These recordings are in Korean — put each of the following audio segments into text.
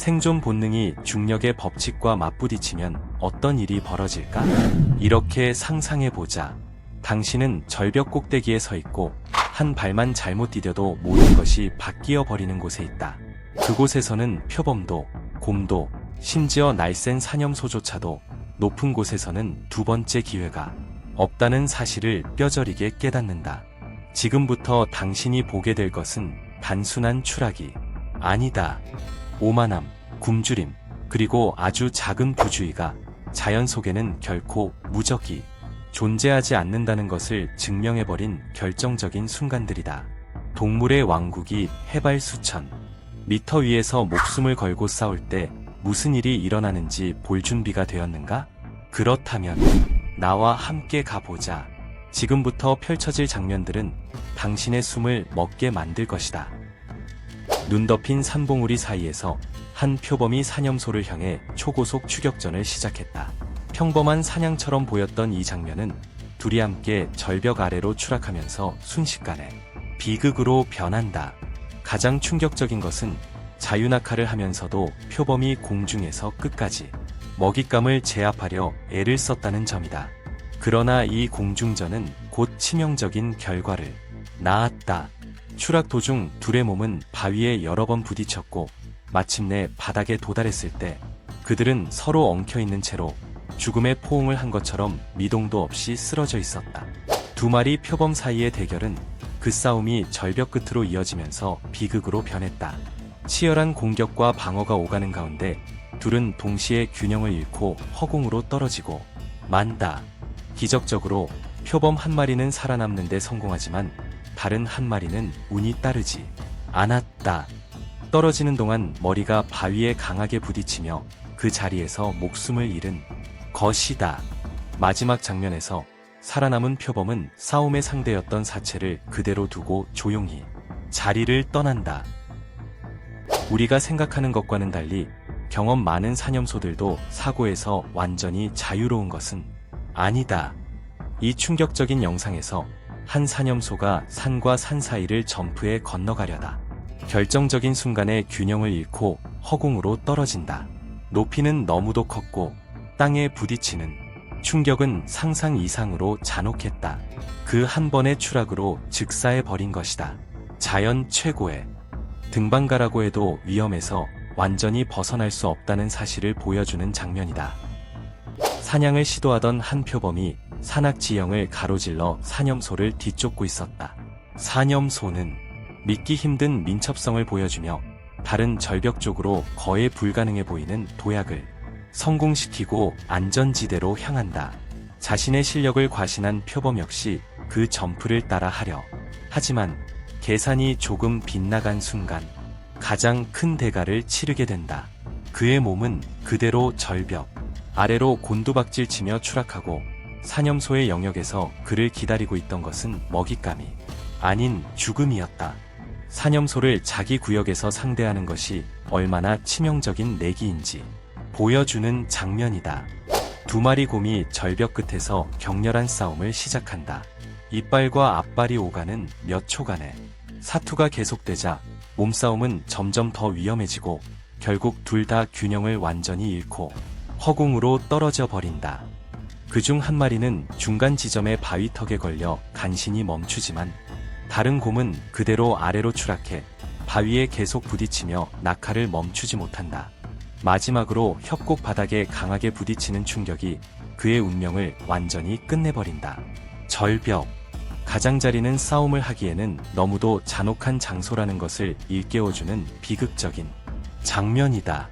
생존 본능이 중력의 법칙과 맞부딪히면 어떤 일이 벌어질까? 이렇게 상상해보자. 당신은 절벽 꼭대기에 서 있고 한 발만 잘못 디뎌도 모든 것이 바뀌어 버리는 곳에 있다. 그곳에서는 표범도, 곰도, 심지어 날쌘 사념소조차도 높은 곳에서는 두 번째 기회가 없다는 사실을 뼈저리게 깨닫는다. 지금부터 당신이 보게 될 것은 단순한 추락이 아니다. 오만함, 굶주림, 그리고 아주 작은 부주의가 자연 속에는 결코 무적이 존재하지 않는다는 것을 증명해버린 결정적인 순간들이다. 동물의 왕국이 해발 수천 미터 위에서 목숨을 걸고 싸울 때 무슨 일이 일어나는지 볼 준비가 되었는가? 그렇다면 나와 함께 가보자. 지금부터 펼쳐질 장면들은 당신의 숨을 멎게 만들 것이다. 눈 덮인 산봉우리 사이에서 한 표범이 사념소를 향해 초고속 추격전을 시작했다. 평범한 사냥처럼 보였던 이 장면은 둘이 함께 절벽 아래로 추락하면서 순식간에 비극으로 변한다. 가장 충격적인 것은 자유낙하를 하면서도 표범이 공중에서 끝까지 먹잇감을 제압하려 애를 썼다는 점이다. 그러나 이 공중전은 곧 치명적인 결과를 낳았다. 추락 도중 둘의 몸은 바위에 여러 번 부딪혔고 마침내 바닥에 도달했을 때 그들은 서로 엉켜있는 채로 죽음의 포옹을 한 것처럼 미동도 없이 쓰러져 있었다. 두 마리 표범 사이의 대결은 그 싸움이 절벽 끝으로 이어지면서 비극으로 변했다. 치열한 공격과 방어가 오가는 가운데 둘은 동시에 균형을 잃고 허공으로 떨어지고 만다. 기적적으로 표범 한 마리는 살아남는 데 성공하지만 다른 한 마리는 운이 따르지 않았다. 떨어지는 동안 머리가 바위에 강하게 부딪히며 그 자리에서 목숨을 잃은 것이다. 마지막 장면에서 살아남은 표범은 싸움의 상대였던 사체를 그대로 두고 조용히 자리를 떠난다. 우리가 생각하는 것과는 달리 경험 많은 사념소들도 사고에서 완전히 자유로운 것은 아니다. 이 충격적인 영상에서 한 사념소가 산과 산 사이를 점프해 건너가려다 결정적인 순간에 균형을 잃고 허공으로 떨어진다. 높이는 너무도 컸고 땅에 부딪히는 충격은 상상 이상으로 잔혹했다. 그 한 번의 추락으로 즉사해버린 것이다. 자연 최고의 등반가라고 해도 위험에서 완전히 벗어날 수 없다는 사실을 보여주는 장면이다. 사냥을 시도하던 한 표범이 산악지형을 가로질러 사념소를 뒤쫓고 있었다. 사념소는 믿기 힘든 민첩성을 보여주며 다른 절벽 쪽으로 거의 불가능해 보이는 도약을 성공시키고 안전지대로 향한다. 자신의 실력을 과신한 표범 역시 그 점프를 따라 하려 하지만 계산이 조금 빗나간 순간 가장 큰 대가를 치르게 된다. 그의 몸은 그대로 절벽 아래로 곤두박질치며 추락하고 사념소의 영역에서 그를 기다리고 있던 것은 먹잇감이 아닌 죽음이었다. 사념소를 자기 구역에서 상대하는 것이 얼마나 치명적인 내기인지 보여주는 장면이다. 두 마리 곰이 절벽 끝에서 격렬한 싸움을 시작한다. 이빨과 앞발이 오가는 몇 초간의 사투가 계속되자 몸싸움은 점점 더 위험해지고 결국 둘 다 균형을 완전히 잃고 허공으로 떨어져 버린다. 그중 한 마리는 중간 지점의 바위턱에 걸려 간신히 멈추지만 다른 곰은 그대로 아래로 추락해 바위에 계속 부딪히며 낙하를 멈추지 못한다. 마지막으로 협곡 바닥에 강하게 부딪히는 충격이 그의 운명을 완전히 끝내버린다. 절벽 가장자리는 싸움을 하기에는 너무도 잔혹한 장소라는 것을 일깨워주는 비극적인 장면이다.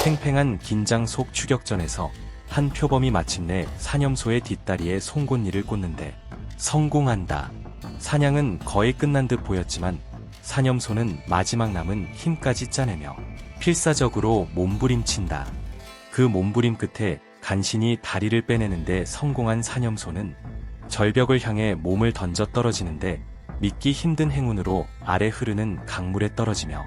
팽팽한 긴장 속 추격전에서 한 표범이 마침내 사념소의 뒷다리에 송곳니를 꽂는데 성공한다. 사냥은 거의 끝난 듯 보였지만 사념소는 마지막 남은 힘까지 짜내며 필사적으로 몸부림친다. 그 몸부림 끝에 간신히 다리를 빼내는데 성공한 사념소는 절벽을 향해 몸을 던져 떨어지는데 믿기 힘든 행운으로 아래 흐르는 강물에 떨어지며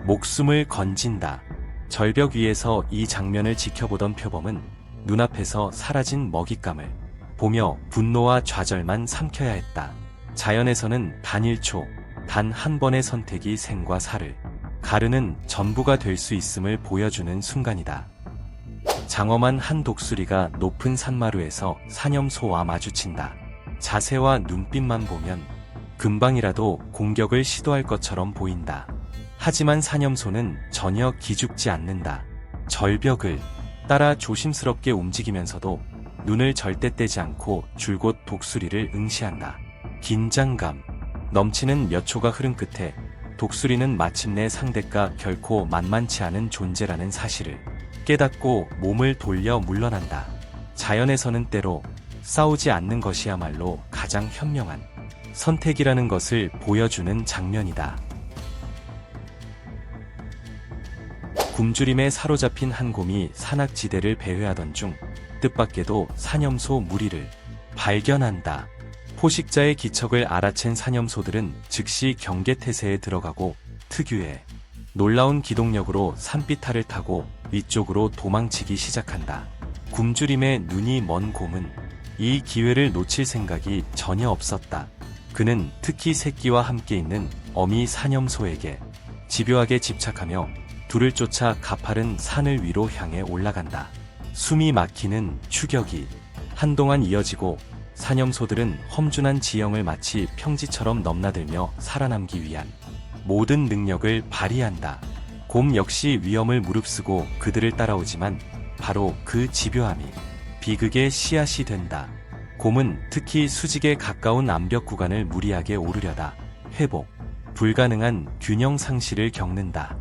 목숨을 건진다. 절벽 위에서 이 장면을 지켜보던 표범은 눈앞에서 사라진 먹잇감을 보며 분노와 좌절만 삼켜야 했다. 자연에서는 단 1초, 단 한 번의 선택이 생과 사를 가르는 전부가 될 수 있음을 보여주는 순간이다. 장엄한 한 독수리가 높은 산마루에서 사념소와 마주친다. 자세와 눈빛만 보면 금방이라도 공격을 시도할 것처럼 보인다. 하지만 사념소는 전혀 기죽지 않는다. 절벽을 따라 조심스럽게 움직이면서도 눈을 절대 떼지 않고 줄곧 독수리를 응시한다. 긴장감 넘치는 몇 초가 흐른 끝에 독수리는 마침내 상대가 결코 만만치 않은 존재라는 사실을 깨닫고 몸을 돌려 물러난다. 자연에서는 때로 싸우지 않는 것이야말로 가장 현명한 선택이라는 것을 보여주는 장면이다. 굶주림에 사로잡힌 한 곰이 산악지대를 배회하던 중 뜻밖에도 사념소 무리를 발견한다. 포식자의 기척을 알아챈 사념소들은 즉시 경계태세에 들어가고 특유의 놀라운 기동력으로 산비탈을 타고 위쪽으로 도망치기 시작한다. 굶주림에 눈이 먼 곰은 이 기회를 놓칠 생각이 전혀 없었다. 그는 특히 새끼와 함께 있는 어미 사념소에게 집요하게 집착하며 둘을 쫓아 가파른 산을 위로 향해 올라간다. 숨이 막히는 추격이 한동안 이어지고 사념소들은 험준한 지형을 마치 평지처럼 넘나들며 살아남기 위한 모든 능력을 발휘한다. 곰 역시 위험을 무릅쓰고 그들을 따라오지만 바로 그 집요함이 비극의 씨앗이 된다. 곰은 특히 수직에 가까운 암벽 구간을 무리하게 오르려다 회복 불가능한 균형 상실을 겪는다.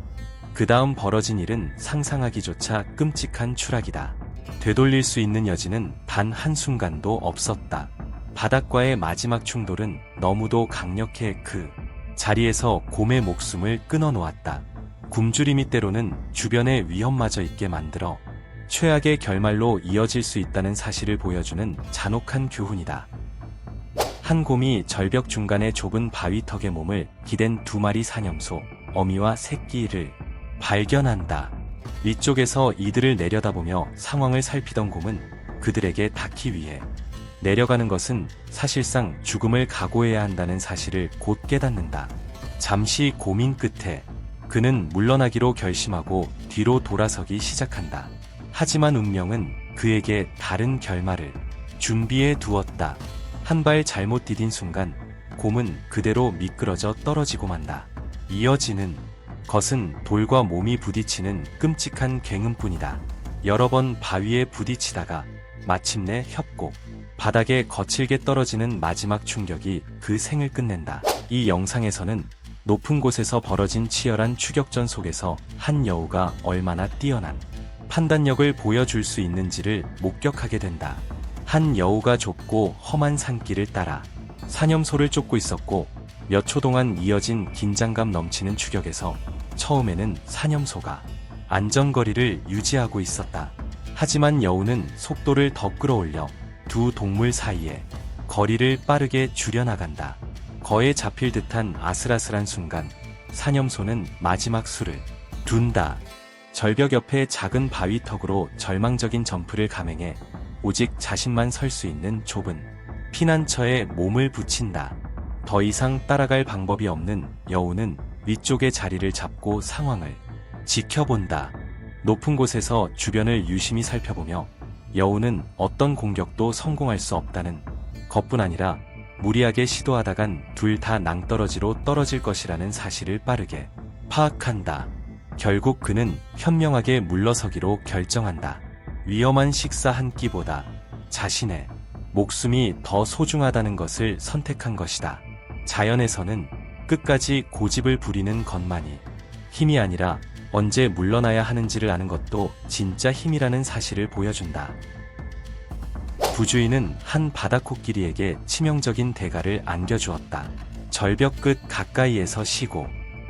그 다음 벌어진 일은 상상하기조차 끔찍한 추락이다. 되돌릴 수 있는 여지는 단 한순간도 없었다. 바닥과의 마지막 충돌은 너무도 강력해 그 자리에서 곰의 목숨을 끊어놓았다. 굶주림이 때로는 주변의 위험마저 있게 만들어 최악의 결말로 이어질 수 있다는 사실을 보여주는 잔혹한 교훈이다. 한 곰이 절벽 중간의 좁은 바위턱에 몸을 기댄 두 마리 사념소, 어미와 새끼를 발견한다. 위쪽에서 이들을 내려다보며 상황을 살피던 곰은 그들에게 닿기 위해 내려가는 것은 사실상 죽음을 각오해야 한다는 사실을 곧 깨닫는다. 잠시 고민 끝에 그는 물러나기로 결심하고 뒤로 돌아서기 시작한다. 하지만 운명은 그에게 다른 결말을 준비해 두었다. 한 발 잘못 디딘 순간 곰은 그대로 미끄러져 떨어지고 만다. 이어지는 것은 돌과 몸이 부딪히는 끔찍한 굉음뿐이다. 여러 번 바위에 부딪히다가 마침내 협곡 바닥에 거칠게 떨어지는 마지막 충격이 그 생을 끝낸다. 이 영상에서는 높은 곳에서 벌어진 치열한 추격전 속에서 한 여우가 얼마나 뛰어난 판단력을 보여줄 수 있는지를 목격하게 된다. 한 여우가 좁고 험한 산길을 따라 사념소를 쫓고 있었고 몇 초 동안 이어진 긴장감 넘치는 추격에서 처음에는 사념소가 안전거리를 유지하고 있었다. 하지만 여우는 속도를 더 끌어올려 두 동물 사이에 거리를 빠르게 줄여나간다. 거에 잡힐 듯한 아슬아슬한 순간 사념소는 마지막 수를 둔다. 절벽 옆의 작은 바위턱으로 절망적인 점프를 감행해 오직 자신만 설 수 있는 좁은 피난처에 몸을 붙인다. 더 이상 따라갈 방법이 없는 여우는 위쪽의 자리를 잡고 상황을 지켜본다. 높은 곳에서 주변을 유심히 살펴보며 여우는 어떤 공격도 성공할 수 없다는 것뿐 아니라 무리하게 시도하다간 둘 다 낭떠러지로 떨어질 것이라는 사실을 빠르게 파악한다. 결국 그는 현명하게 물러서기로 결정한다. 위험한 식사 한 끼보다 자신의 목숨이 더 소중하다는 것을 선택한 것이다. 자연에서는 끝까지 고집을 부리는 것만이 힘이 아니라 언제 물러나야 하는지를 아는 것도 진짜 힘이라는 사실을 보여준다. 부주의는 한 바다코끼리에게 치명적인 대가를 안겨주었다. 절벽 끝 가까이에서 쉬고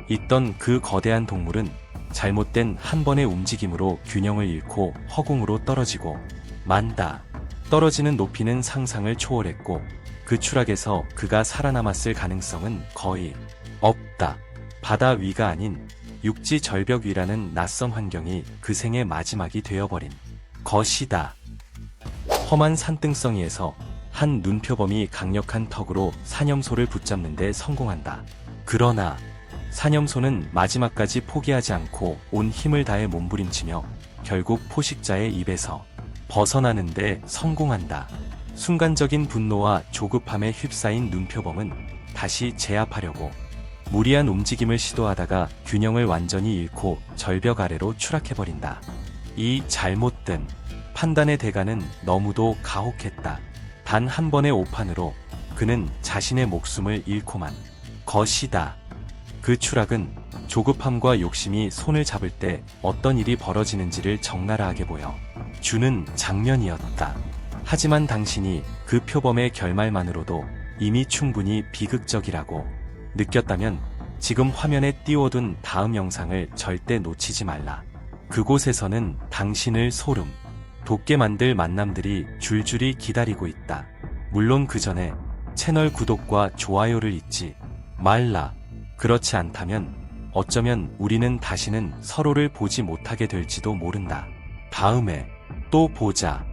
있던 그 거대한 동물은 잘못된 한 번의 움직임으로 균형을 잃고 허공으로 떨어지고 만다. 떨어지는 높이는 상상을 초월했고 그 추락에서 그가 살아남았을 가능성은 거의 없다. 바다 위가 아닌 육지 절벽 위라는 낯선 환경이 그 생의 마지막이 되어버린 것이다. 험한 산등성이에서 한 눈표범이 강력한 턱으로 사념소를 붙잡는 데 성공한다. 그러나 사념소는 마지막까지 포기하지 않고 온 힘을 다해 몸부림치며 결국 포식자의 입에서 벗어나는데 성공한다. 순간적인 분노와 조급함에 휩싸인 눈표범은 다시 제압하려고 무리한 움직임을 시도하다가 균형을 완전히 잃고 절벽 아래로 추락해버린다. 이 잘못된 판단의 대가는 너무도 가혹했다. 단 한 번의 오판으로 그는 자신의 목숨을 잃고만 것이다. 그 추락은 조급함과 욕심이 손을 잡을 때 어떤 일이 벌어지는지를 적나라하게 보여 주는 장면이었다. 하지만 당신이 그 표범의 결말만으로도 이미 충분히 비극적이라고 느꼈다면 지금 화면에 띄워둔 다음 영상을 절대 놓치지 말라. 그곳에서는 당신을 소름 돋게 만들 만남들이 줄줄이 기다리고 있다. 물론 그 전에 채널 구독과 좋아요를 잊지 말라. 그렇지 않다면 어쩌면 우리는 다시는 서로를 보지 못하게 될지도 모른다. 다음에 또 보자.